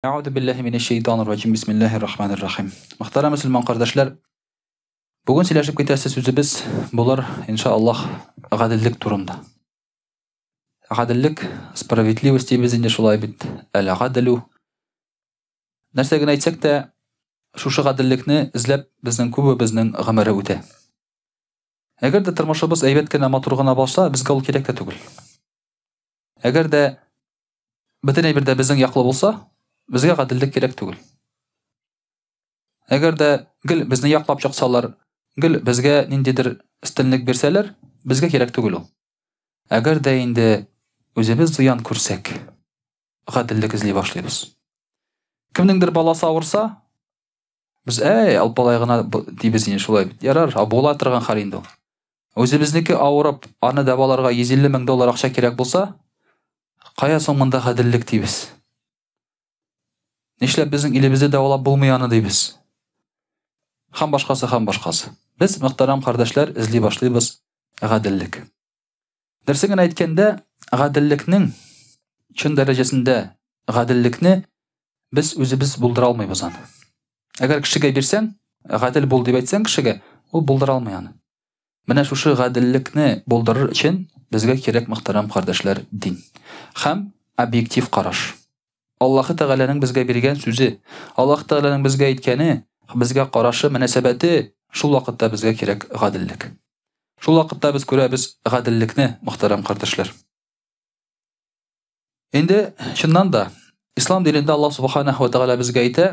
Әуду биллахи минеш-шейтанир раҗим. Бисмиллаһир-рахманир-рахим. Мөхтәрәм мөселман кардәшләр, бүген сөйләшеп китәсе сүзебез булыр, иншааллаһ, гаделлек турында. Гаделлек, справедливость дибез инде шулай бит. Әл-гаделу. Нәрсә генә әйтсәк тә, шушы гаделлекне эзләп безнең күбебезнең гомере үтә. Әгәр дә тормышыбыз әйбәт кенә, матур гына булса, безгә ул кирәк тә түгел. Әгәр дә бөтен әйбер безнең яклы булса, безгә гаделлек кирәк түгел. Әгәр дә гел безне яклап чыксалар, гел безгә ниндидер өстенлек бирсәләр, безгә кирәк түгел ул. Әгәр дә инде үзебез зыян күрсәк, гаделлек эзли башлыйбыз. Кемнеңдер баласы авырса, без алпалай гына дибез инде шулай бит. Ярар, була торган хәл инде ул. Үзебезнеке авырып, аны дәваларга 150 мең доллар акча кирәк булса, кая соң монда гаделлек дибез? Нишләп безнең илебездә дәвалап булмый аны дибез? Һәм башкасы. Без, мөхтәрәм кардәшләр, эзли башлыйбыз гаделлек. Дөресен әйткәндә, гаделлекнең чын дәрәҗәсендә гаделлекне без үзебез булдыра алмыйбыз аны. Әгәр кешегә бирсәң, гадел бул дип әйтсәң кешегә, ул булдыра алмый аны. Менә шушы гаделлекне булдырыр өчен безгә кирәк, мөхтәрәм кардәшләр, дин һәм объектив караш. Аллаһы Тәгаләнең безгә биргән сүзе, Аллаһ Тәгаләнең безгә әйткәне, безгә карашы, мөнәсәбәте, шул вакытта безгә кирәк гаделлек. Шул вакытта без күрәбез гаделлекне, мөхтәрәм кардәшләр. Инде чыннан да ислам динендә Аллаһ Субханаһу ва Тәгалә безгә әйтә: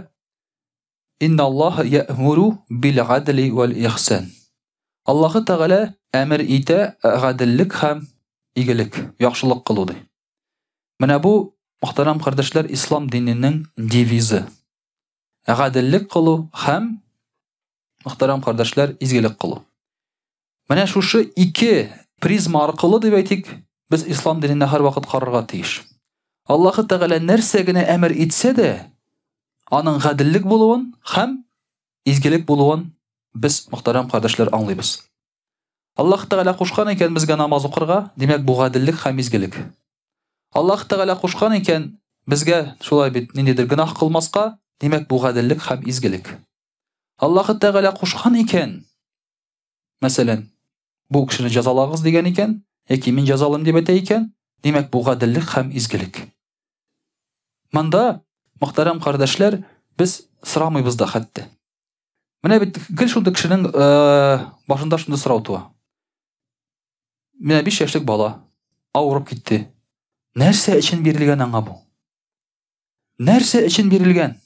"Инналлаһа я'муру бил-гадли вал-ихсан." Аллаһы Тәгалә әмер итә гаделлек һәм игелек, яхшылык кылу ди. Менә бу, мөхтәрәм кардәшләр, ислам диненең девизы. Гаделлек кылу һәм, мөхтәрәм кардәшләр, изгелек кылу. Менә шушы ике призма аркылы дип әйтик, без ислам диненә һәр вакыт карарга тиеш. Аллаһы Тәгалә нәрсә генә әмер итсә дә, аның гаделлек булуын һәм изгелек булуын без, мөхтәрәм кардәшләр, аңлыйбыз. Аллаһ Тәгалә кушкан икән безгә намаз укырга, димәк бу гаделлек һәм изгелек. Аллаһ Тәгалә кушкан икән безгә шулай бит ниндидер гынах кылмаска, димәк бу гаделлек һәм изгелек. Аллаһ Тәгалә кушкан икән, мәсәлән, бу кешене җәзалагыз дигән икән, яки мин җәзалым дип әйтә икән, димәк бу гаделлек һәм изгелек. Монда, мөхтәрәм кардәшләр, без сорамыйбыз да хәтта. Менә бит гел шундый кешенең башында шундый сорау туа. Менә 5 яшьлек бала авырып китте. Нәрсә өчен бирелгән аңа бу? Нәрсә өчен бирелгән?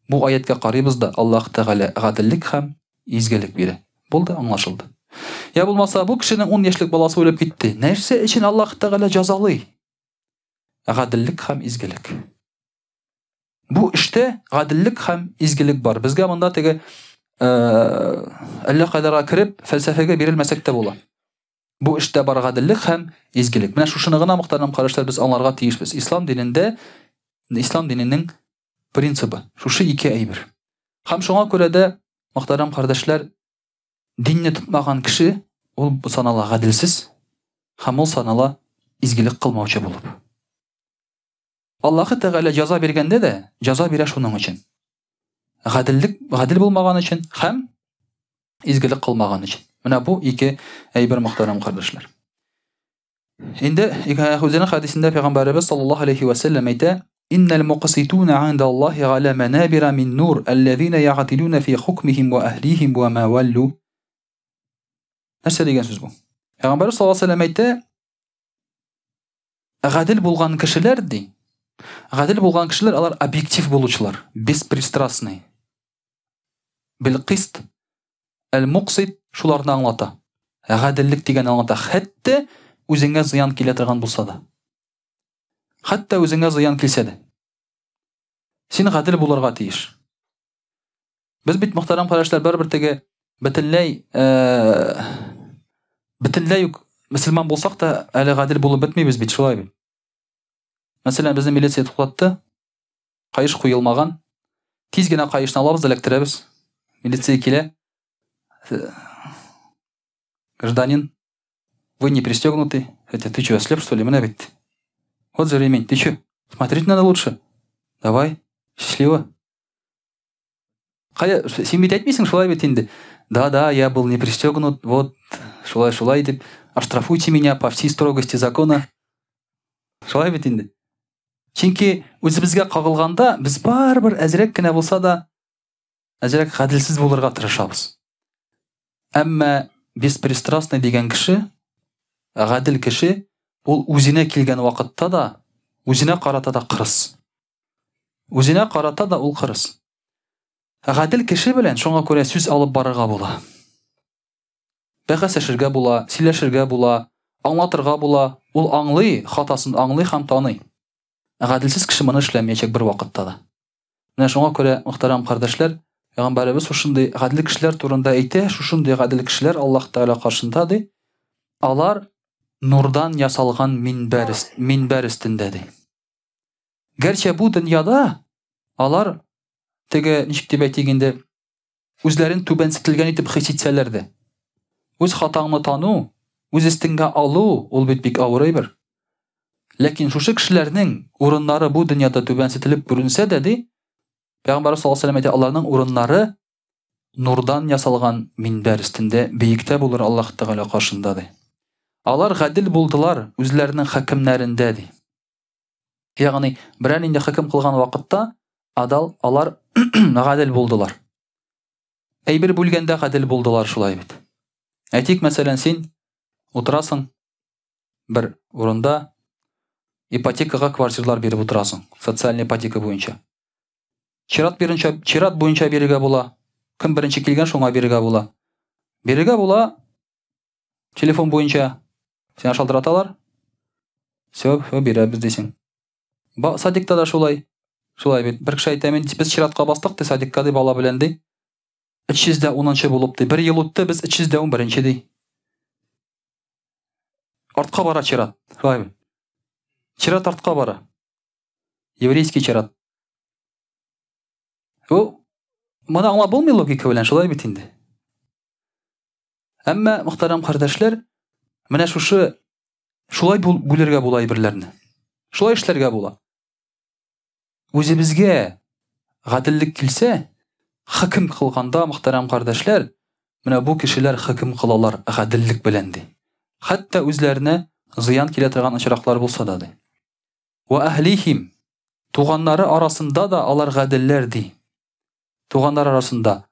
Бу аятка карыйбыз да, Аллаһ Тәгалә гаделлек һәм изгелек бирә. Булды, аңлашылды. Я булмаса, бу кешенең 10 яшьлек баласы үлеп китте. Нәрсә өчен Аллаһ Тәгалә җәзалый? Гаделлек һәм изгелек. Бу эштә гаделлек һәм изгелек бар. Безгә монда теге әллә кайдарга кирип, фәлсәфәгә бирелмәсәк тә була. Бу эштә бар гаделлек һәм изгелек. Менә шушыны гына, мөхтәрәм кардәшләр, без аңларга тиешбез. Ислам динендә, ислам диненең принципы шушы ике әйбер. Һәм шуңа күрә дә, мөхтәрәм кардәшләр, динне тотмаган кеше ул санала гаделсез һәм ул санала изгелек кылмаучы булып. Аллаһы Тәгалә җәза биргәндә дә, җәза бирә шуның өчен. Гадел булмаган өчен һәм изгелек кылмаган өчен. Менә бу ике әйбер, мөхтәрәм кардәшләр. Инде үзенең хадисендә Пәйгамбәрбез саллаллаһу алейхи ва саллям әйтә: "Иннал муқситуна 'инда Аллаһи ала манабира мин нур, аллазина я'тилуна фи хукмихим ва аһлихим ва ма валлу." Нәрсә дигән сүз бу? Пәйгамбәрбез саллаллаһу алейхи ва саллям әйтә: "Гадел булган кешеләр ди. Гадел булган кешеләр, алар объектив булучылар, беспристрастный. Бил-кист, әл-муқсит шуларны аңлата. Гаделлек дигән аңлата. Хәтта үзеңә зыян килә торган булса да. Хәтта үзеңә зыян килсә дә. Син гадел булырга тиеш. Без бит, мөхтәрәм кардәшләр, бер теге бөтенләй үк мөселман булсак та, әле гадел булып бетмибез бит, шулай бит. Мәсәлән, безне милиция туктатты, кайыш куелмаган, тиз генә кайышны алабыз, эләктерәбез. Милиция килә: "Гражданин, вы не пристегнуты. Хотя ты что, ослеп, что ли? Менә бит. Вот же ремень. Ты что? Смотреть надо лучше. Давай, счастливо. Сен бит әйтмейсің шулай бит инде. Да, я был не пристегнут, вот, шулай деп, оштрафуйте меня по всей строгости закона. Шулай бит инде. Чөнки үзебезгә кагылганда без барбыр әзрәк кенә булса да әзрәк гаделсез булырга тырышабыз. Әмма беспристрастный дигән кеше, гадел кеше, ул үзенә килгән вакытта да, үзенә карата да кырыс. Үзенә карата да ул кырыс. Гадел кеше белән шуңа күрә сүз алып барырга була. Бәхәсләшергә була, сөйләшергә була, аңлатырга була. Ул аңлый, хатасын аңлый һәм таный. Гаделсез кеше моны эшләмәячәк бер вакытта да. Менә шуңа күрә, мөхтәрәм кардәшләр, Пәйгамбәрбез шушындый гадел кешеләр турында әйтә, шушындый гадел кешеләр Аллаһ Тәгалә каршында ди, алар нурдан ясалган минбәр өстендә ди. Гәрчә бу дөньяда алар теге ничек дип әйтгәндә үзләрен түбәнсетелгән итеп хис итсәләр дә, үз хатаңны тану, үз өстеңгә алу, ул бит бик авыр әйбер. Ләкин шушы кешеләрнең урыннары бу дөньяда түбәнсетелеп күренсә дә ди, Пәйгамбәр саллаллаһу алейһи ва сәллям аларның урыннары нурдан ясалган минбәр өстендә биектә булыр Аллаһ Тәгалә каршында ди. Алар гадел булдылар үзләренең хакимнәрендә ди. Ягъни берәр инде хаким кылган вакытта алар гадел булдылар. Әйбер бүлгәндә гадел булдылар шулай бит. Әйтик, мәсәлән, син утырасың бер урында ипотекага квартиралар биреп утырасың, социаль ипотека буенча. Чират буенча бирергә була. Кем беренче килгән шуңа бирергә була. Бирергә була телефон буенча. Сине шалтыраталар. Все, бирәбез дисең. Садикта да шулай. Шулай бит. Бер кеше әйтә, без чиратка бастык ди садикка ди бала белән ди. 310 булып ди. Бер ел үтте, без 311 ди. Артка бара чират. Шулай бит. Чират артка бара. Еврейский чират. Моны аңлап булмый логика белән шулай бит инде. Әмма мөхтәрәм кардәшләр, менә шулай бүлергә була әйберләрне. Шулай эшләргә була. Үзебезгә гаделлек килсә, хаким кылганда мөхтәрәм кардәшләр, менә бу кешеләр хаким кылалар гаделлек белән ди. Хәтта үзләренә зыян килә торган очраклар булса да ди. Ва әһлихим, туганнары арасында да алар гаделләр ди. Туганнар арасында,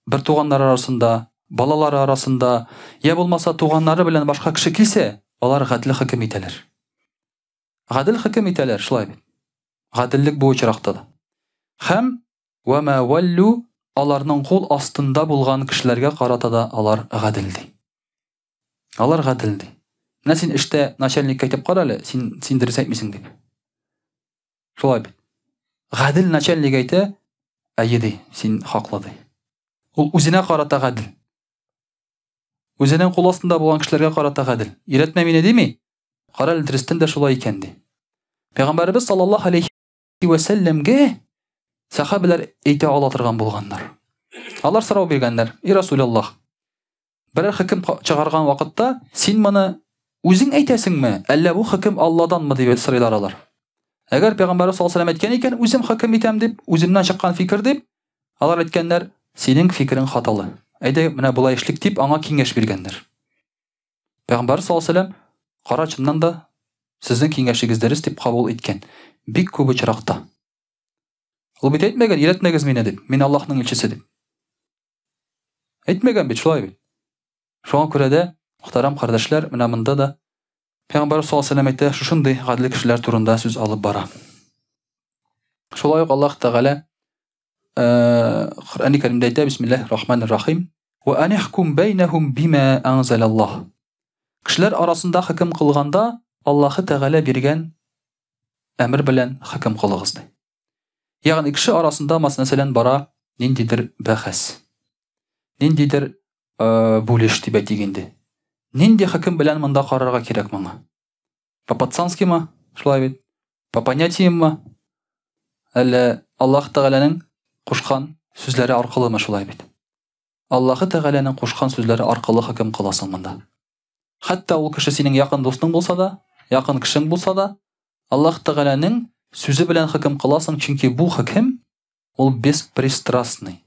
бер туганнар арасында, балалары арасында, я булмаса туганнары белән башка кеше килсә, алар гадел хаким итәләр. Гадел хаким итәләр, шулай бит. Гаделлек бу очракта да. Һәм ва ма валлу, аларның кул астында булган кешеләргә карата да алар гадел ди. Алар гадел ди. Менә син эштә начальник әйтеп кара әле, син дөрес әйтмисең дип. Шулай бит. Гадел начальник әйтә, әйе, син хаклы ди. Ул үзенә карата гадел. Үзенең кул астында булган кешеләргә карата гадел. Өйрәтмә мине дими? Кара әле дөрестән дә шулай икән ди. Пәйгамбәрбез саллаллаһу алейһи ва сәлләмгә сахабалар әйтә ала торган булганнар. Алар сорау биргәннәр: "И Расулуллаһ, берәр хаким чыгарган вакытта син моны үзең әйтәсеңме, әллә бу хаким Алладанмы?" дип сорыйлар алар. Әгәр Пәйгамбәр саллаллаһу алейһи ва сәлләм әйткән икән, үзем хаким итәм дип, үземнән чыккан фикер дип, алар әйткәннәр: "Синең фикерең хаталы. Әйдә, менә булай эшлик" дип, аңа киңәш биргәннәр. Пәйгамбәр саллаллаһу алейһи ва сәлләм карачымнан да сезнең киңәшегез дөрес дип кабул иткән. Бик күп очракта. Ул бит әйтмәгән: "Өйрәтмәгез мине" дип, "Мин Аллаһның илчесе" дип. Әйтмәгән бит, шулай бит. Шуңа күрә дә, мөхтәрәм кардәшләр, менә монда да Пәйгамбәр саллаллаһу алейһи ва сәлләм әйтә, шушындый гадел кешеләр турында сүз алып бара. Шулай ук Аллаһ Тәгалә Коръән Кәримдә әйтә: "Бисмиллаһир-рахманир-рахим. Ва анихкум бәйнәһум бима анзалаллаһ." Кешеләр арасында хаким кылганда, Аллаһ Тәгалә биргән әмер белән хаким кылыгыз ди. Ягъни кеше арасында мәсәлән бара ниндидер бәхәс. Ниндидер бүлеш дип әйтгәндә. Нинди хаким белән монда карарга кирәк моңа? По-пацанскимы? Шулай бит. По понятиемме? Әллә Аллаһ Тәгаләнең кушкан сүзләре аркылымы шулай бит? Аллаһ Тәгаләнең кушкан сүзләре аркылы хаким кыласың монда. Хәтта ул кеше синең якын дустың булса да, якын кешең булса да, Аллаһ Тәгаләнең Сүзе белән хөкем кыласың, чөнки бу хөкем ул беспристрастный.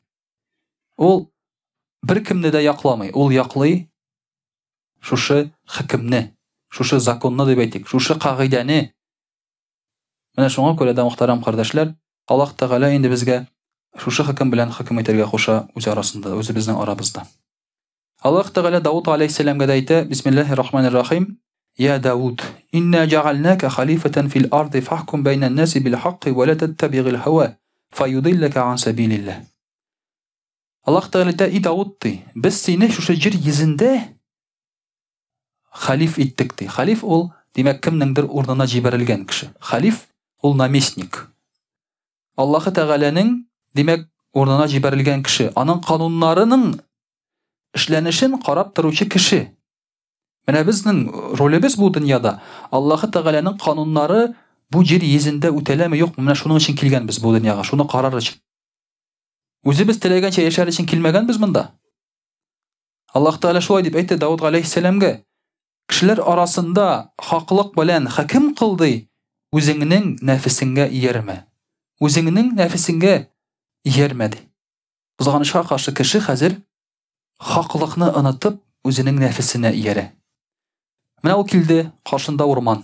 Ул беркемне дә якламый. Ул яклый шушы хөкемне, шушы законны дип әйтик, шушы кагыйдәне. Менә шуңа күрә дә, мөхтәрәм кардәшләр, Аллаһ Тәгалә инде безгә шушы хөкем белән хөкем итәргә куша үз арасында, үзебезнең арабызда. Аллаһ Тәгалә Дауд алейһиссәламгә дә әйтә: Бисмиллаһир-рахманир-рахим. يا داود إنا جعلناك خليفة في الأرض فاحكم بين الناس بالحق ولا تتبع الهوى فيضلك عن سبيل الله. Аллаһ Тәгалә и Дауд ди, без сине шушы җир йөзендә халиф иттек ди. Халиф ул, димәк, кемнеңдер урынына җибәрелгән кеше. Халиф ул наместник. Аллаһ Тәгаләнең, димәк, урынына җибәрелгән кеше, аның кануннарының эшләнешен карап торучы кеше. Менә безнең ролебез бу дөньяда Аллаһ Тәгаләнең кануннары бу җир йөзендә үтәләме, юкмы? Менә шуның өчен килгәнбез бу дөньяга, шуны карар өчен. Үзебез теләгәнчә яшәр өчен килмәгәнбез монда. Аллаһ Тәгалә шулай дип әйтте Дауд алейһиссәламгә: кешеләр арасында хаклык белән хөкем кылды, үзеңнең нәфесеңгә иярмә. Үзеңнең нәфесеңгә иярмә ди. Кызганычка каршы кеше хәзер хаклыкны онытып үзенең нәфесенә иярә. Менә ул килде, каршында урман.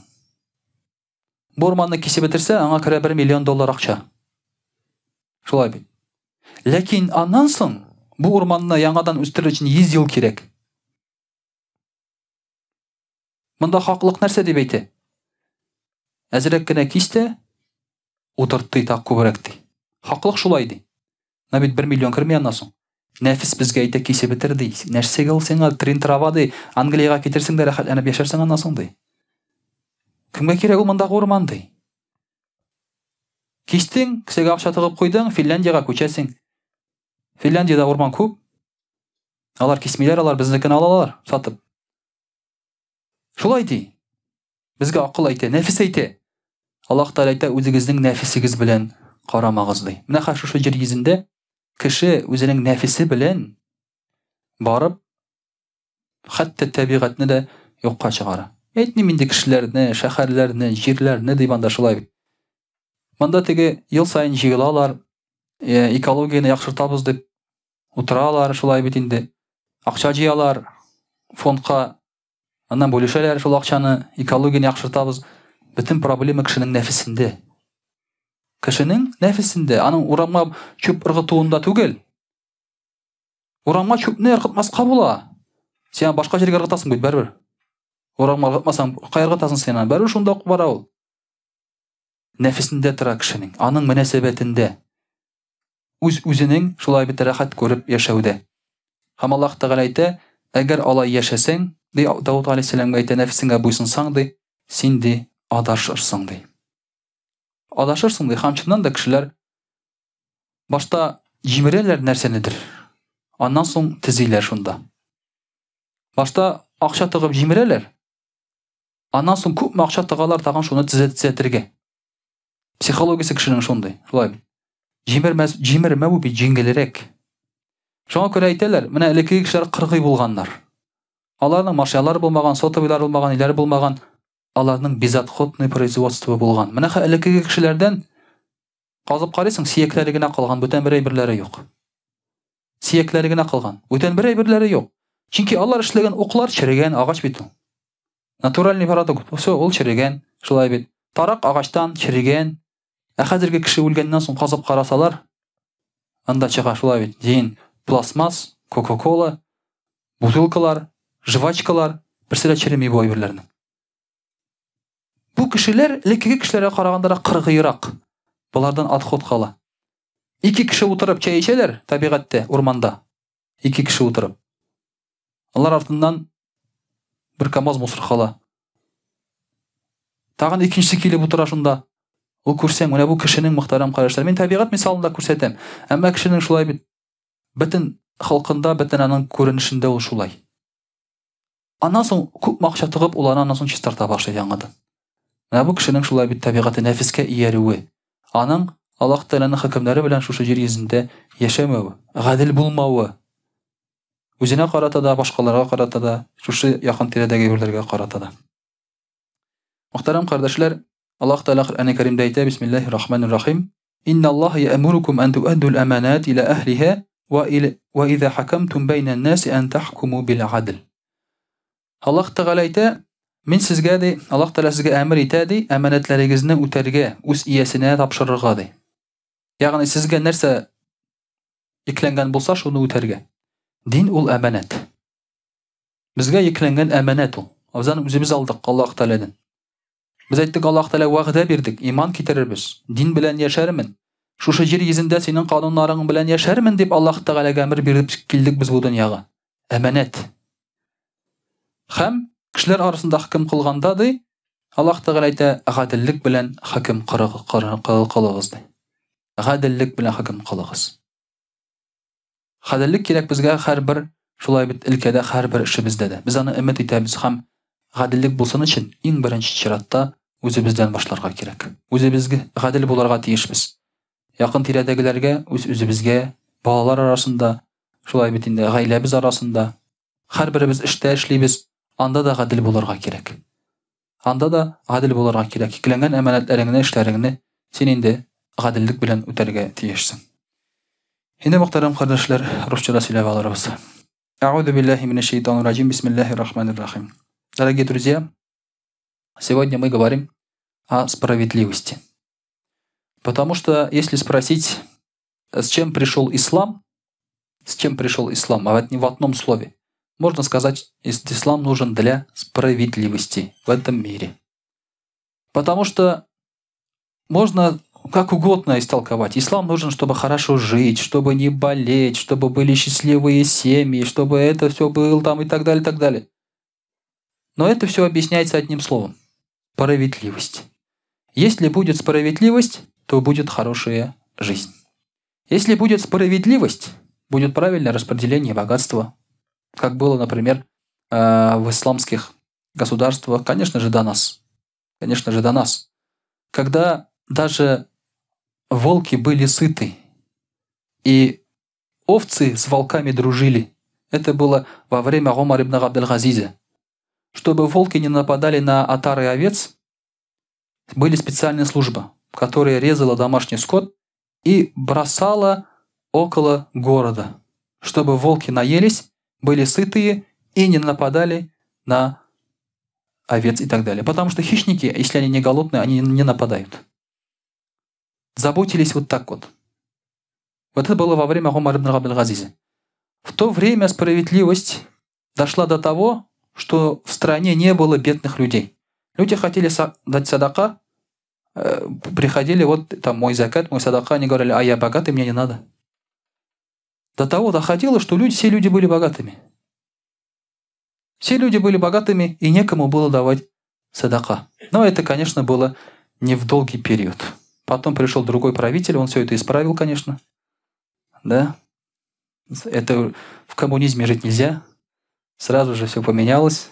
Бу урманны кисеп бетерсә, аңа керә $1 миллион акча. Шулай бит. Ләкин аннан соң бу урманны яңадан үстерү өчен 100 ел кирәк. Монда хаклык нәрсә дип әйтә? Әзрәк кенә кисте, утыртты так күбрәк ди. Хаклык шулай ди. Менә бит 1 миллион керми аннан соң. Нәфис безгә әйтә, кисеп бетер ди. Нәрсәгә ул сиңа трин трава ди, Англиягә китерсең дә рәхәтләнеп яшәрсең аннан соң ди. Кемгә кирәк ул мондагы урман ди? Кистең, кесәгә акча тыгып куйдың, Финляндиягә күчәсең. Финляндиядә урман күп. Алар кисмиләр, алар безнекен алалар, сатып. Шулай ди. Безгә акыл әйтә, нәфис әйтә. Аллаһ Тәгалә әйтә, үзегезнең нәфисегез белән карамагыз ди. Менә шушы җир йөзендә кеше үзенең нәфисе белән барып, хәтта табигатьне дә юкка чыгара. Әйтмим инде кешеләрне, шәһәрләрне, җирләрне дип анда шулай бит. Монда теге ел сайын җыелалар, экологияны яхшыртабыз дип утыралар, шулай бит инде. Акча җыялар, фондка, аннан бүлешәләр шул акчаны, экологияны яхшыртабыз. Бөтен проблема кешенең нәфисендә. Кешенең нәфисендә, аның урамга чүп ыргытуында түгел. Урамга чүпне ыргытмаска була. Сен башка җиргә ыргытасың бит бәрбер. Урамга ыргытмасаң, кая ыргытасың сен? Бәрбер шунда ук бара ул. Нәфисендә тора кешенең, аның мөнәсәбәтендә. Үзенең шулай бит рәхәт күреп яшәүдә. Һәм Аллаһ Тәгалә әйтә, әгәр алай яшәсәң, ди Дауд алейһиссәламгә әйтә, нәфисеңгә буйсынсаң ди, син ди адашырсың ди. Адашырсың ди, һәм чыннан да кешеләр башта җимерәләр нәрсәнедер. Аннан соң тезиләр шунда. Башта акча тыгып җимерәләр. Аннан соң күпме акча тыгалар, тагын шуны төзәтергә. Психологиясе кешенең шундый. Шулай. Җимермәү бит җиңелрәк. Шуңа күрә әйтәләр, менә элекке кешеләр кыргый булганнар. Аларның машиналары булмаган, сотовыйлар булмаган, иләре булмаган, аларның безотходный производство булган. Менә элекке кешеләрдән казып карыйсың, сөякләре генә калган, бүтән бер әйберләре юк. Сөякләре генә калган, бүтән бер әйберләре юк. Чөнки алар эшләгән уклар черегән агач бит ул. Натуральный продукт. Все, ул черегән, шулай бит. Тарак агачтан черегән. Ә хәзерге кеше үлгәннән соң казып карасалар, анда чыга шулай бит. Дин пластмасс, Coca-Cola, бутылкалар, жвачкалар, берсе дә череми бу әйберләрнең. Бу кешеләр элекке кешеләргә караганда кыргыйрак. Булардан отход кала. 2 кеше утырып чәй эчәләр табигатьтә, урманда. 2 кеше утырып. Алар артыннан бер КамАЗ мусор кала. Тагын икенчесе килеп утыра шунда. Ул күрсәң, менә бу кешенең мөхтәрәм карашлары. Мин табигать мисалында күрсәтәм. Әмма кешенең шулай бит бөтен халкында, бөтен аның күренешендә ул шулай. Аннан соң күп акча тыгып, уларны аннан соң чистарта башлый яңадан. Менә бу кешенең шулай бит табигаты нәфискә иярүе. Аның Аллаһ Тәгаләнең хөкемнәре белән шушы җир йөзендә яшәмәүе, гадел булмавы. Үзенә карата да, башкаларга карата да, шушы якын тирәдәге бирләргә карата да. Мөхтәрәм кардәшләр, Аллах Тааля Құр'ан-ы Каримде айтады: Бисмиллахир рахманир рахим. Инна Аллаха я'мурукум ан туадду al-аманат иля ахлиха ва иза хакамтум байна ан-наси ан тахкуму бил адл. Аллах Тааля айтады: Мен сезгә ди, Аллах Тааля сезгә әмер итә, әманәтләрегезне үтәргә, үз иясенә тапшырырга ди. Ягъни сезгә нәрсә йөкләнгән булса, шуны үтәргә. Дин ул әманәт. Безгә йөкләнгән әманәт ул. Абзан үзебез алдык Аллаһ Таалядан. Без әйттек, Аллаһ Тааля вәгъдә бирдек, иман китерербез, дин белән яшәрмен. Шушы җир йөзендә синең кануннарың белән яшәрмен дип Аллаһ Тааляга әмер биреп килдек без бу дөньяга. Әманәт. Һәм кешеләр арасында хөкем кылганда ди, Аллаһ Тааля әйтә: "Гаделлек белән хөкем кылыгыз" ди. Гаделлек белән хөкем кылыгыз. Гаделлек кирәк безгә һәрбер шулай бит өлкәдә һәрбер эшебездә дә. Без аны өмет итәбез һәм гаделлек булсын өчен иң беренче чиратта үзебездән башларга кирәк. Үзебезгә гадел булырга тиешбез. Якын тирәдәгеләргә, үзебезгә, балалар арасында, шулай бит инде гаиләбез арасында һәрберебез эштә эшлибез, анда да гадел булырга кирәк. Анда да гадел булырга кирәк. Йөкләнгән әманәтләреңне, эшләреңне син инде гаделлек белән үтәргә тиешсең. Инде мөхтәрәм кардәшләр, русчада сөйләп алырбыз. А'удhu billahi minash shaitanir rajim. Бисмиллахир рахманир рахим. Дорогие друзья, сегодня мы говорим о справедливости. Потому что если спросить, с чем пришел ислам, а это не в одном слове, можно сказать, ислам нужен для справедливости в этом мире. Потому что можно как угодно истолковать. Ислам нужен, чтобы хорошо жить, чтобы не болеть, чтобы были счастливые семьи, чтобы это все было там и так далее, и так далее. Но это все объясняется одним словом – справедливость. Если будет справедливость, то будет хорошая жизнь. Если будет справедливость, будет правильное распределение богатства, как было, например, в исламских государствах, конечно же, до нас. Когда даже волки были сыты, и овцы с волками дружили. Это было во время Умара ибн Абдель-Газиза. Чтобы волки не нападали на отары овец, были специальные службы, которая резала домашний скот и бросала около города, чтобы волки наелись, были сытые и не нападали на овец и так далее. Потому что хищники, если они не голодные, они не нападают. Заботились вот так вот. Вот это было во время Умара ибн Абдель-Газиза. В то время справедливость дошла до того, что в стране не было бедных людей. Люди хотели дать садака, приходили, вот там мой закат, мой садака, они говорили: а я богатый, мне не надо. До того доходило, что все люди были богатыми. Все люди были богатыми, и некому было давать садака. Но это, конечно, было не в долгий период. Потом пришел другой правитель, он все это исправил, конечно. Да? Это в коммунизме жить нельзя. Сразу же все поменялось.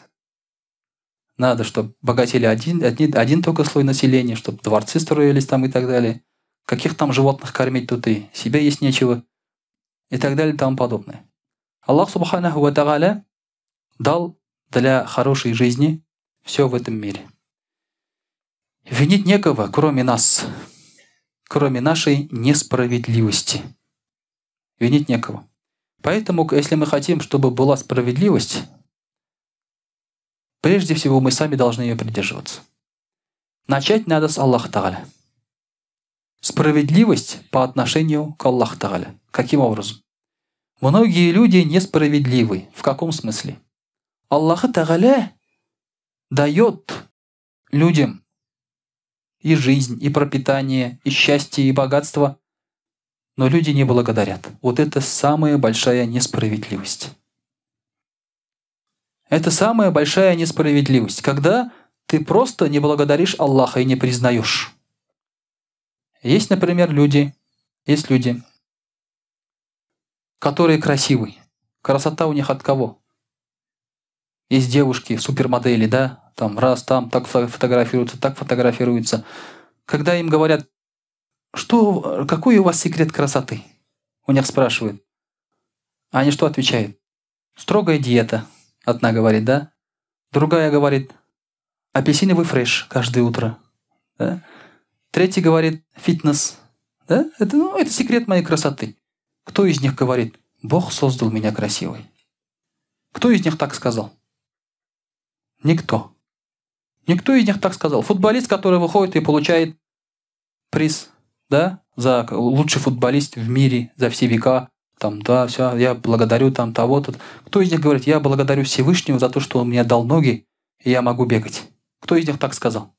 Надо, чтобы богатели один только слой населения, чтобы дворцы строились там и так далее. Каких там животных кормить тут и себе есть нечего. И так далее и тому подобное. Аллах Субханаху ва Тааля дал для хорошей жизни все в этом мире. Винить некого, кроме нас, кроме нашей несправедливости. Винить некого. Поэтому, если мы хотим, чтобы была справедливость, прежде всего мы сами должны ее придерживаться. Начать надо с Аллаха Тааля. Справедливость по отношению к Аллаху Тааля. Каким образом? Многие люди несправедливы. В каком смысле? Аллах Тааля дает людям и жизнь, и пропитание, и счастье, и богатство, но люди не благодарят. Вот это самая большая несправедливость. Это самая большая несправедливость, когда ты просто не благодаришь Аллаха и не признаешь. Есть, например, люди, которые красивые. Красота у них от кого? Есть девушки, супермодели, да? Там раз, там, так фотографируются. Когда им говорят: какой у вас секрет красоты? У них спрашивают. А они что отвечают? Строгая диета. Одна говорит, да? Другая говорит: апельсиновый фреш каждое утро. Да? Третий говорит фитнес. Да? Это секрет моей красоты. Кто из них говорит, Бог создал меня красивой? Кто из них так сказал? Никто. Никто из них так сказал. Футболист, который выходит и получает приз, да, за лучший футболист в мире за все века, там, да, все, я благодарю там того-то. Кто из них говорит, я благодарю Всевышнего за то, что он мне дал ноги, и я могу бегать? Кто из них так сказал?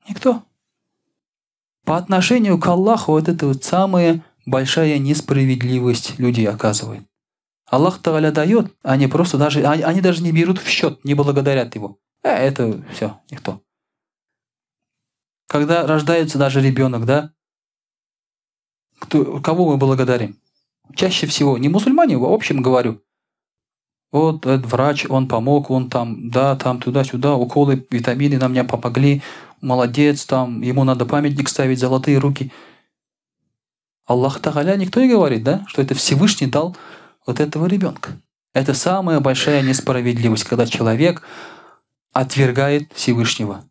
Никто. По отношению к Аллаху вот это вот самая большая несправедливость людей оказывает. Аллах Тааля дает, они просто даже, они даже не берут в счет, не благодарят его. Это все, никто. Когда рождается даже ребенок, да, кого мы благодарим? Чаще всего не мусульмане, в общем говорю. Вот этот врач, он помог, он там, да, там туда-сюда, уколы, витамины на меня помогли, молодец, там, ему надо памятник ставить, золотые руки. Аллах Тааля никто не говорит, да, что это Всевышний дал вот этого ребенка. Это самая большая несправедливость, когда человек отвергает Всевышнего.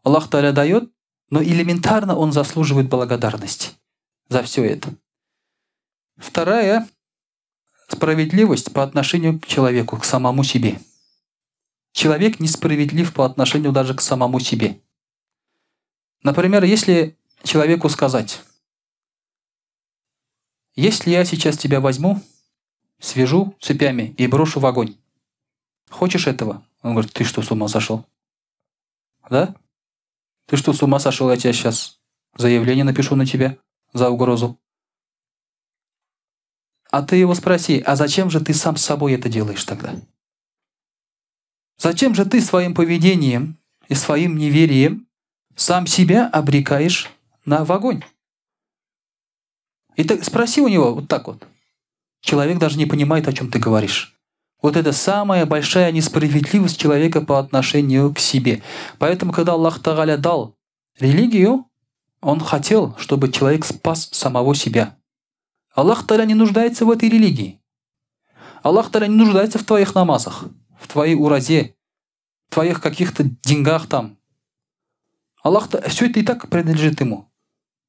Аллах Тааля дает, но элементарно он заслуживает благодарности за все это. Вторая справедливость по отношению к человеку, к самому себе. Человек несправедлив по отношению даже к самому себе. Например, если человеку сказать, если я сейчас тебя возьму, свяжу цепями и брошу в огонь, хочешь этого? Он говорит, ты что, с ума сошел? Да? Ты что, с ума сошел? Я тебе сейчас заявление напишу на тебя за угрозу. А ты его спроси, а зачем же ты сам с собой это делаешь тогда? Зачем же ты своим поведением и своим неверием сам себя обрекаешь в огонь? И ты спроси у него вот так вот. Человек даже не понимает, о чем ты говоришь. Вот это самая большая несправедливость человека по отношению к себе. Поэтому, когда Аллах Тааля дал религию, Он хотел, чтобы человек спас самого себя. Аллах Тааля не нуждается в этой религии. Аллах Тааля не нуждается в твоих намазах, в твоей уразе, в твоих каких-то деньгах там. Аллах Тааля, все это и так принадлежит Ему.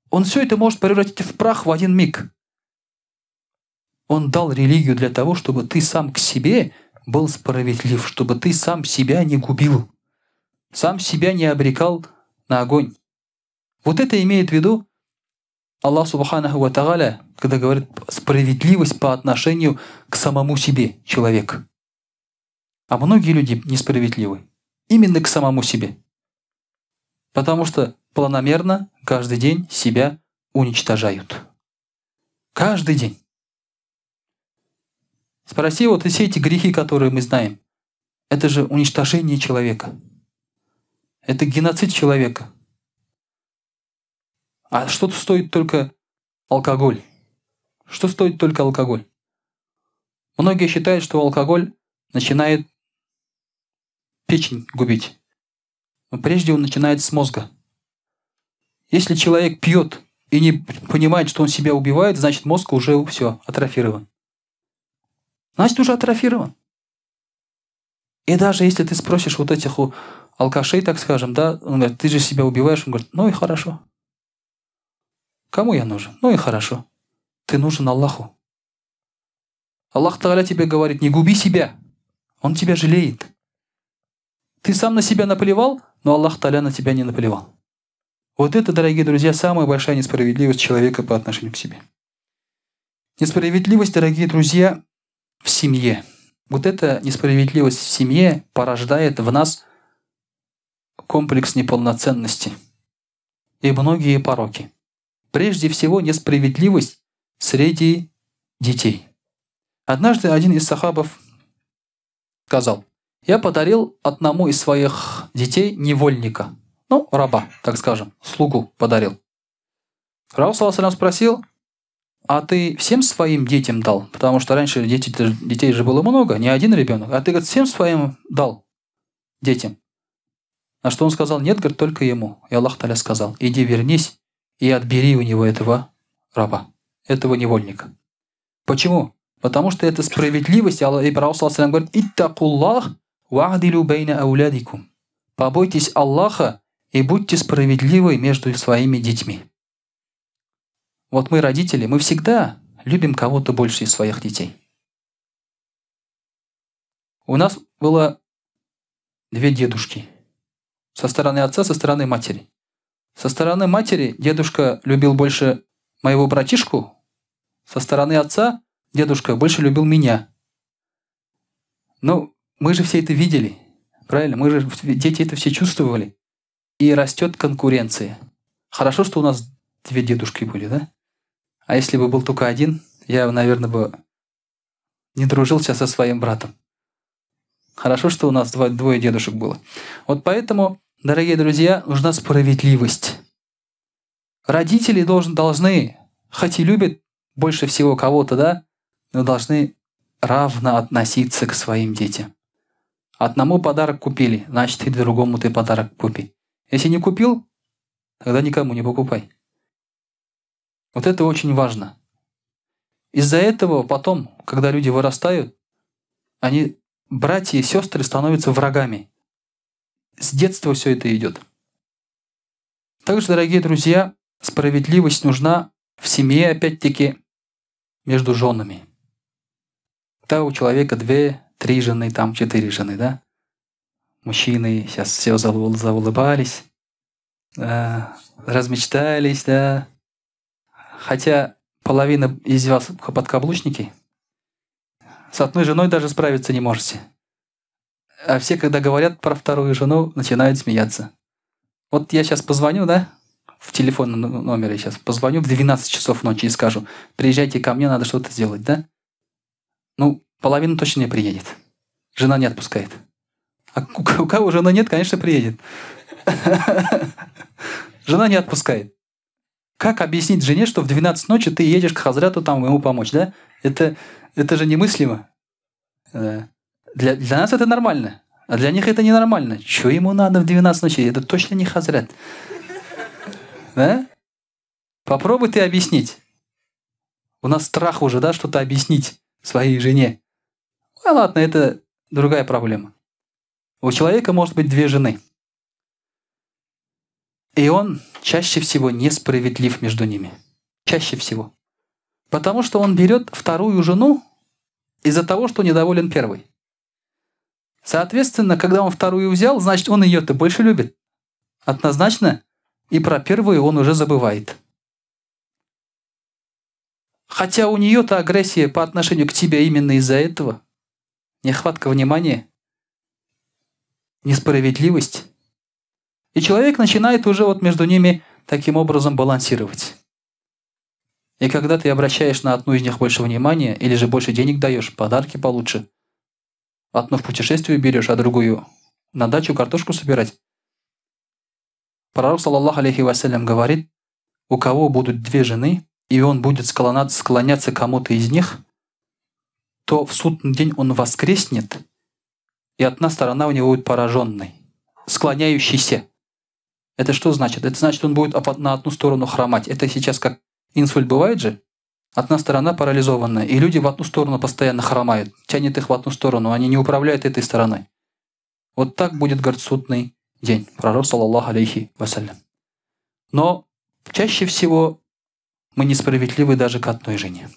Он все это может превратить в прах в один миг. Он дал религию для того, чтобы ты сам к себе был справедлив, чтобы ты сам себя не губил, сам себя не обрекал на огонь. Вот это имеет в виду Аллах Субханаху ва Тааля, когда говорит справедливость по отношению к самому себе человек. А многие люди несправедливы именно к самому себе. Потому что планомерно каждый день себя уничтожают. Каждый день. Спроси, вот все эти грехи, которые мы знаем, это же уничтожение человека. Это геноцид человека. А что стоит только алкоголь? Что стоит только алкоголь? Многие считают, что алкоголь начинает печень губить. Но прежде он начинает с мозга. Если человек пьет и не понимает, что он себя убивает, значит мозг уже все атрофирован. Значит, уже атрофирован. И даже если ты спросишь вот этих алкашей, так скажем, да, он говорит, ты же себя убиваешь, он говорит, ну и хорошо. Кому я нужен? Ну и хорошо. Ты нужен Аллаху. Аллах Тааля тебе говорит, не губи себя. Он тебя жалеет. Ты сам на себя наплевал, но Аллах Тааля на тебя не наплевал. Вот это, дорогие друзья, самая большая несправедливость человека по отношению к себе. Несправедливость, дорогие друзья, в семье. Вот эта несправедливость в семье порождает в нас комплекс неполноценности и многие пороки. Прежде всего, несправедливость среди детей. Однажды один из сахабов сказал, я подарил одному из своих детей невольника, ну, раба, так скажем, слугу подарил. Пророк саллаллаху алейхи ва саллям спросил, а ты всем своим детям дал? Потому что раньше детей же было много, не один ребенок. А ты, говорит, всем своим дал детям? На что он сказал, нет, говорит, только ему. И Аллах Тааля сказал, иди вернись и отбери у него этого раба, этого невольника. Почему? Потому что это справедливость. И Пророк саллаллаху алейхи ва саллям говорит, иттакуллах ва'дилу байна аулядикум. Побойтесь Аллаха и будьте справедливы между своими детьми. Вот мы, родители, мы всегда любим кого-то больше из своих детей. У нас было 2 дедушки. Со стороны отца, со стороны матери. Со стороны матери дедушка любил больше моего братишку, со стороны отца дедушка больше любил меня. Но мы же все это видели, правильно? Мы же, дети это все чувствовали. И растет конкуренция. Хорошо, что у нас 2 дедушки были, да? А если бы был только один, я, наверное, бы не дружил сейчас со своим братом. Хорошо, что у нас 2 дедушек было. Вот поэтому, дорогие друзья, нужна справедливость. Родители должны, хоть и любят больше всего кого-то, да, но должны равно относиться к своим детям. Одному подарок купили, значит и другому ты подарок купи. Если не купил, тогда никому не покупай. Вот это очень важно. Из-за этого потом, когда люди вырастают, они, братья и сестры, становятся врагами. С детства все это идет. Также, дорогие друзья, справедливость нужна в семье, опять-таки, между женами. Когда у человека 2-3 жены, там 4 жены, да? Мужчины сейчас все заулыбались, размечтались, да? Хотя половина из вас подкаблучники. С одной женой даже справиться не можете. А все, когда говорят про вторую жену, начинают смеяться. Вот я сейчас позвоню, да? В телефонном номере сейчас позвоню в 12 часов ночи и скажу: приезжайте ко мне, надо что-то сделать, да? Ну, половина точно не приедет. Жена не отпускает. А у кого жены нет, конечно, приедет. Жена не отпускает. Как объяснить жене, что в 12 ночи ты едешь к Хазрату там ему помочь, да? Это же немыслимо. Для нас это нормально, а для них это ненормально. Что ему надо в 12 ночи? Это точно не Хазрат. Да? Попробуй ты объяснить. У нас страх уже, да, что-то объяснить своей жене. Ну ладно, это другая проблема. У человека может быть 2 жены. И он чаще всего несправедлив между ними. Чаще всего. Потому что он берет вторую жену из-за того, что недоволен первой. Соответственно, когда он вторую взял, значит, он ее-то больше любит. Однозначно. И про первую он уже забывает. Хотя у нее-то агрессия по отношению к тебе именно из-за этого. Нехватка внимания. Несправедливость. И человек начинает уже вот между ними таким образом балансировать. И когда ты обращаешь на одну из них больше внимания, или же больше денег даешь, подарки получше, одну в путешествие берешь, а другую на дачу картошку собирать. Пророк, саллаллаху алейхи вассалям, говорит: у кого будут 2 жены, и он будет склоняться к кому-то из них, то в судный день он воскреснет, и одна сторона у него будет пораженной, склоняющейся. Это что значит? Это значит, он будет на одну сторону хромать. Это сейчас как инсульт бывает же. Одна сторона парализованная, и люди в одну сторону постоянно хромают. Тянет их в одну сторону, они не управляют этой стороной. Вот так будет, говорит, судный день. Пророк, саллаллаху алейхи вассалям. Но чаще всего мы несправедливы даже к одной жене.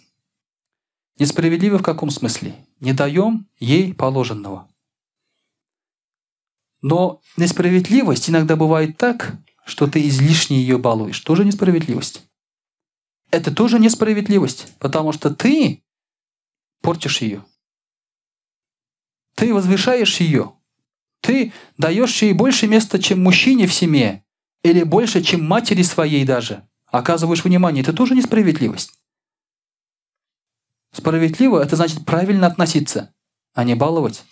Несправедливы в каком смысле? Не даем ей положенного. Но несправедливость иногда бывает так, что ты излишне ее балуешь. Тоже несправедливость. Это тоже несправедливость, потому что ты портишь ее. Ты возвышаешь ее. Ты даешь ей больше места, чем мужчине в семье, или больше, чем матери своей даже. Оказываешь внимание. Это тоже несправедливость. Справедливо — это значит правильно относиться, а не баловать.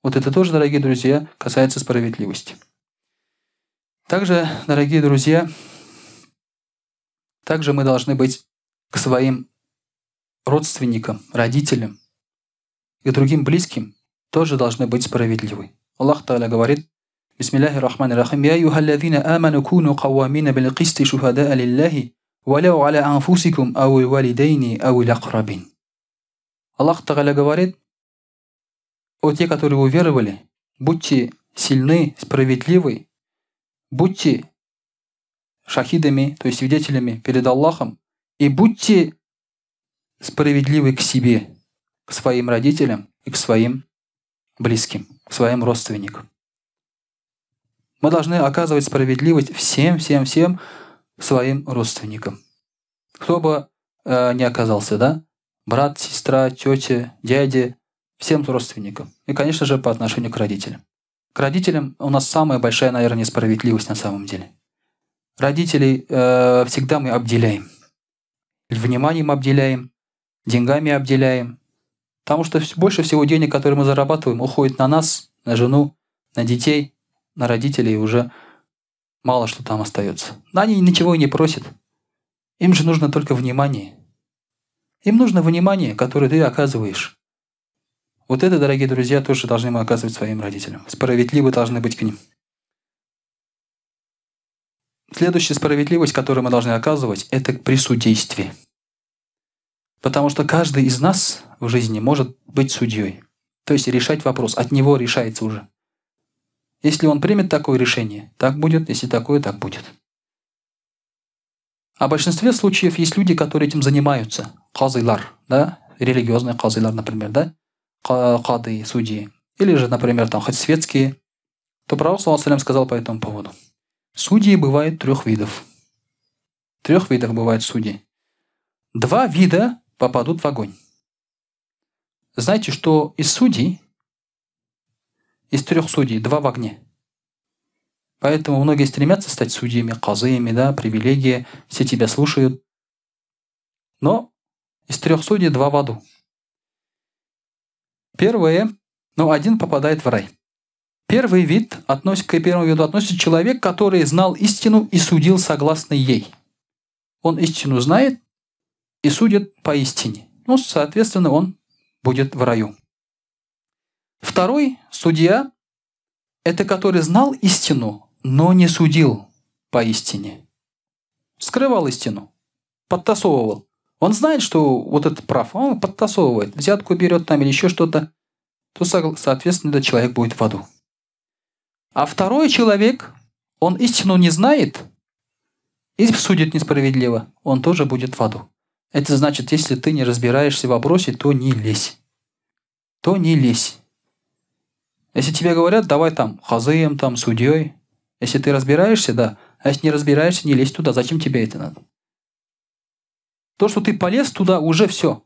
Вот это тоже, дорогие друзья, касается справедливости. Также, дорогие друзья, также мы должны быть к своим родственникам, родителям и другим близким тоже должны быть справедливы. Аллах Та'аля говорит: Бисмиллахи рахмани рахим. Я юхаллазина аману куну кавамина бил кисти шухадаа лиллахи валяу аля анфусикум ау валидейни ау лакрабин. Аллах Та'аля говорит: о те, которые уверовали, будьте сильны, справедливы будьте шахидами, то есть свидетелями перед Аллахом, и будьте справедливы к себе, к своим родителям и к своим близким, к своим родственникам. Мы должны оказывать справедливость всем своим родственникам. Кто бы ни оказался, да? Брат, сестра, тетя, дядя, всем родственникам. И, конечно же, по отношению к родителям. К родителям у нас самая большая, наверное, несправедливость на самом деле. Родителей всегда мы обделяем. Вниманием обделяем, деньгами обделяем. Потому что больше всего денег, которые мы зарабатываем, уходит на нас, на жену, на детей, на родителей, и уже мало что там остается. Но они ничего и не просят. Им же нужно только внимание. Им нужно внимание, которое ты оказываешь. Вот это, дорогие друзья, тоже должны мы оказывать своим родителям. Справедливы должны быть к ним. Следующая справедливость, которую мы должны оказывать, это при судействе. Потому что каждый из нас в жизни может быть судьей. То есть решать вопрос. От него решается уже. Если он примет такое решение, так будет. Если такое, так будет. А в большинстве случаев есть люди, которые этим занимаются. Казылар, да? Религиозные казылар, например, да? Кады, судьи. Или же, например, там хоть светские. То Пророк ﷺ сказал по этому поводу. Судьи бывают 3 видов. 3 видов бывают судьи. 2 вида попадут в огонь. Знаете, что из судей, из 3 судей, 2 в огне. Поэтому многие стремятся стать судьями, казыями, да, привилегии, все тебя слушают. Но из 3 судей 2 в аду. Первое, один попадает в рай. Первый вид, к первому виду относится человек, который знал истину и судил согласно ей. Он истину знает и судит по истине. Соответственно, он будет в раю. Второй судья – это который знал истину, но не судил по истине. Скрывал истину, подтасовывал. Он знает, что вот это прав, а он подтасовывает, взятку берет там или еще что-то, то, соответственно, этот человек будет в аду. А второй человек, он истину не знает и судит несправедливо, он тоже будет в аду. Это значит, если ты не разбираешься в вопросе, то не лезь. То не лезь. Если тебе говорят, давай там хазыем, там судьей, если ты разбираешься, да, а если не разбираешься, не лезь туда, зачем тебе это надо? То, что ты полез туда, уже все.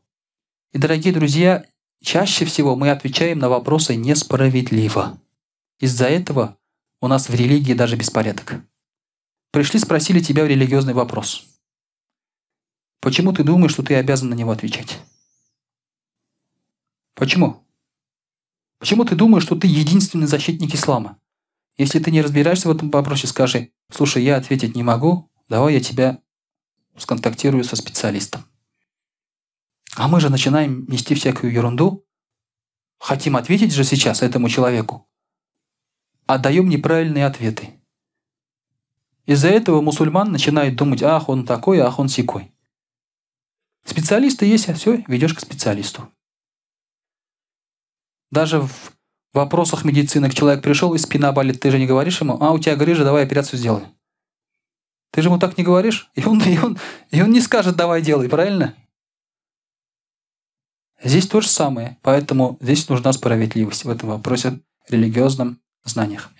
И, дорогие друзья, чаще всего мы отвечаем на вопросы несправедливо. Из-за этого у нас в религии даже беспорядок. Пришли, спросили тебя религиозный вопрос. Почему ты думаешь, что ты обязан на него отвечать? Почему? Почему ты думаешь, что ты единственный защитник ислама? Если ты не разбираешься в этом вопросе, скажи, слушай, я ответить не могу, давай я тебя сконтактирую со специалистом. А мы же начинаем нести всякую ерунду, хотим ответить же сейчас этому человеку, а даем неправильные ответы. Из-за этого мусульман начинает думать, ах, он такой, ах, он сякой. Специалисты есть, а все, ведешь к специалисту. Даже в вопросах медицины человек пришел и спина болит, ты же не говоришь ему, у тебя грыжа, давай операцию сделаем. Ты же ему так не говоришь, и он не скажет, давай делай, правильно? Здесь то же самое, поэтому здесь нужна справедливость в этом вопросе религиозном знаниях.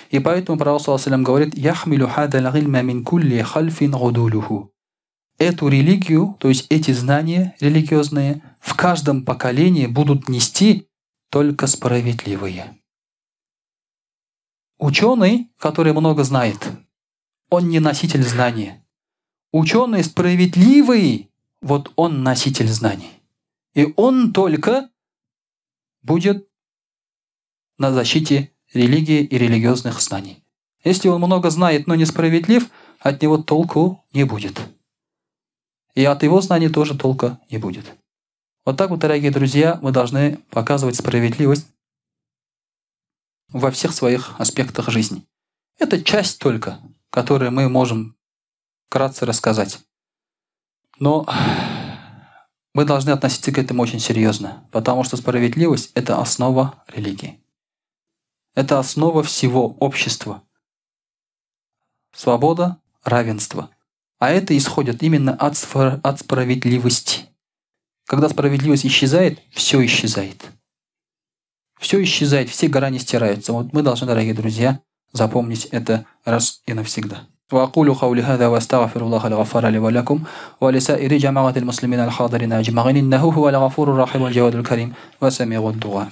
И поэтому Пророк ﷺ говорит, «Яхмилю хадаль гильма мин кулли хальфин гудулюху». Эту религию, то есть эти знания религиозные, в каждом поколении будут нести только справедливые. Ученый, который много знает, он не носитель знания. Ученый справедливый, вот он носитель знаний. И он только будет на защите религии и религиозных знаний. Если он много знает, но несправедлив, от него толку не будет. И от его знаний тоже толка не будет. Вот так вот, дорогие друзья, мы должны показывать справедливость во всех своих аспектах жизни. Это часть только, которую мы можем вкратце рассказать. Но мы должны относиться к этому очень серьезно, потому что справедливость – это основа религии. Это основа всего общества. свобода, равенство. А это исходит именно от справедливости. Когда справедливость исчезает, все исчезает. Все исчезает, все грани стираются. Вот мы должны, дорогие друзья, запомнить это раз и навсегда. وأقول قولي هذا وأستغفر الله الغفار لي ولكم ولسائر جماعة المسلمين الحاضرين أجمعين إنه هو الغفور الرحيم الجواد الكريم وسميع الدعاء.